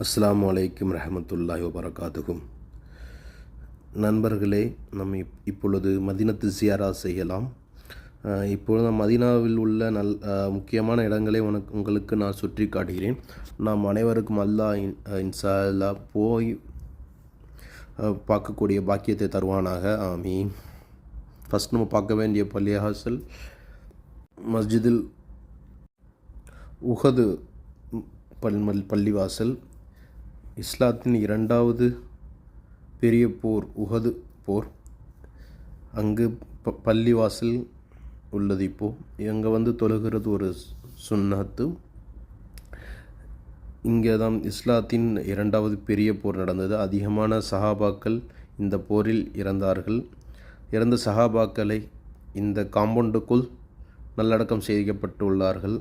அஸ்ஸலாமு அலைக்கும் ரஹமத்துல்லாஹி வபரகாத்துஹும். நண்பர்களே, நம்ம இப்பொழுது மதீனத்து ஜியாரா செய்யலாம். இப்பொழுது நான் மதீனாவில் உள்ள முக்கியமான இடங்களை உங்களுக்கு நான் சுற்றி காட்டுகிறேன். நாம் அனைவருக்கும் அல்லாஹ் இன்ஷா அல்லாஹ் போய் பார்க்கக்கூடிய பாக்கியத்தை தருவானாக, ஆமீன். ஃபஸ்ட் நம்ம பார்க்க வேண்டிய பள்ளிவாசல் மஸ்ஜிதுல் உஹது பள்ளிவாசல். இஸ்லாத்தின் இரண்டாவது பெரிய போர் உஹது போர். அங்கு பள்ளிவாசல் உள்ளது. இப்போது அங்கே தொழுகிறது ஒரு சுன்னத்து. இங்கே தான் இஸ்லாத்தின் இரண்டாவது பெரிய போர் நடந்தது. அதிகமான சஹாபாக்கள் இந்த போரில் இறந்தார்கள். இறந்த சஹாபாக்களை இந்த காம்பவுண்டுக்குள் நல்லடக்கம் செய்யப்பட்டுள்ளார்கள்.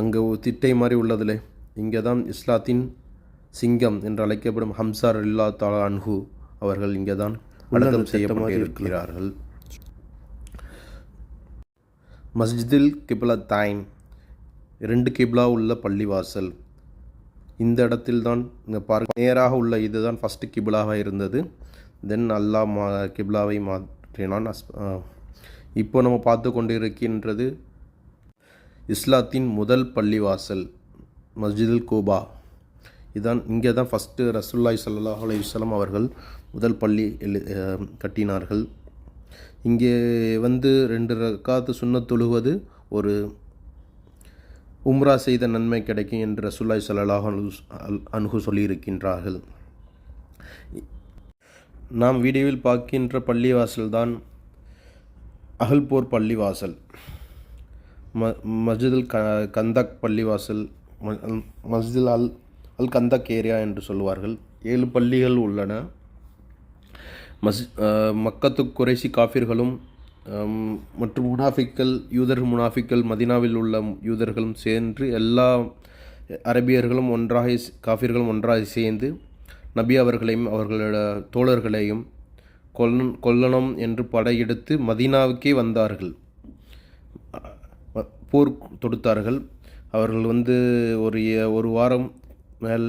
அங்கே ஒரு திட்டை மாதிரி உள்ளதில்லை. இங்கே தான் இஸ்லாத்தின் சிங்கம் என்று அழைக்கப்படும் ஹம்சா ரலியல்லாஹு தஆலா அன்ஹு அவர்கள் இங்கே தான் அடக்கம் செய்யப்பட்டிருக்கிறார்கள். மஸ்ஜிதுல் கிப்லத்தைன், 2 கிப்லா உள்ள பள்ளிவாசல். இந்த இடத்தில் தான் பார்க்க நேராக உள்ள இதுதான் ஃபஸ்ட்டு கிப்லாவாக இருந்தது. தென் அல்லாஹ் கிப்லாவை மாற்றினான். இப்போ நம்ம பார்த்து கொண்டிருக்கின்றது இஸ்லாத்தின் முதல் பள்ளிவாசல் மஸ்ஜிதுல் கூபா. இங்கே தான் ஃபஸ்ட்டு ரசூலுல்லாஹி ஸல்லல்லாஹு அலைஹி வஸல்லம் அவர்கள் முதல் பள்ளி கட்டினார்கள். இங்கே 2 ரக்காத்து சுன்னத் தொழுவது ஒரு உம்ரா செய்த நன்மை கிடைக்கும் என்று ரசூலுல்லாஹி ஸல்லல்லாஹு அன்ஹு சொல்லியிருக்கின்றார்கள். நாம் வீடியோவில் பார்க்கின்ற பள்ளிவாசல் தான் அகல்போர் பள்ளிவாசல், மஸ்ஜிதுல் கந்தக் பள்ளிவாசல், மஸ்ஜிதுல் அல் கந்தக் ஏரியா என்று சொல்லுவார்கள். 7 பள்ளிகள் உள்ளன. மக்கத்து குறைசி காஃபிர்களும் மற்றும் முனாஃபிக்கள், முனாஃபிக்கள், மதீனாவில் உள்ள யூதர்களும் சேர்ந்து எல்லா அரபியர்களும் காஃபிர்களும் ஒன்றாக சேர்ந்து நபி அவர்களையும் அவர்களோட தோழர்களையும் கொல்லணும் என்று படையெடுத்து மதீனாவுக்கே வந்தார்கள். போர் தொடுத்தார்கள். அவர்கள் ஒரு வாரம் மேல்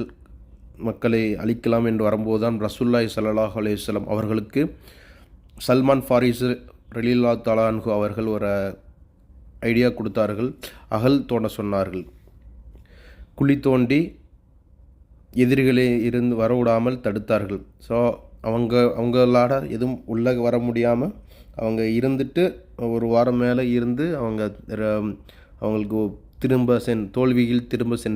மக்களை அழிக்கலாம் என்று வரும்போது தான் ரசூலுல்லாஹி ஸல்லல்லாஹு அலைஹி வஸல்லம் அவர்களுக்கு சல்மான் ஃபாரிஸி ரலியல்லாஹு தஆலா அன்ஹு அவர்கள் ஒரு ஐடியா கொடுத்தார்கள். அகல் தோண்ட சொன்னார்கள். குழி தோண்டி எதிரிகளை இருந்து வரவிடாமல் தடுத்தார்கள். ஸோ அவங்களாட எதுவும் உள்ளே வர முடியாமல் அவங்க இருந்துட்டு ஒரு வாரம் மேலே இருந்து அவங்களுக்கு தோல்வியில் திரும்ப சென்று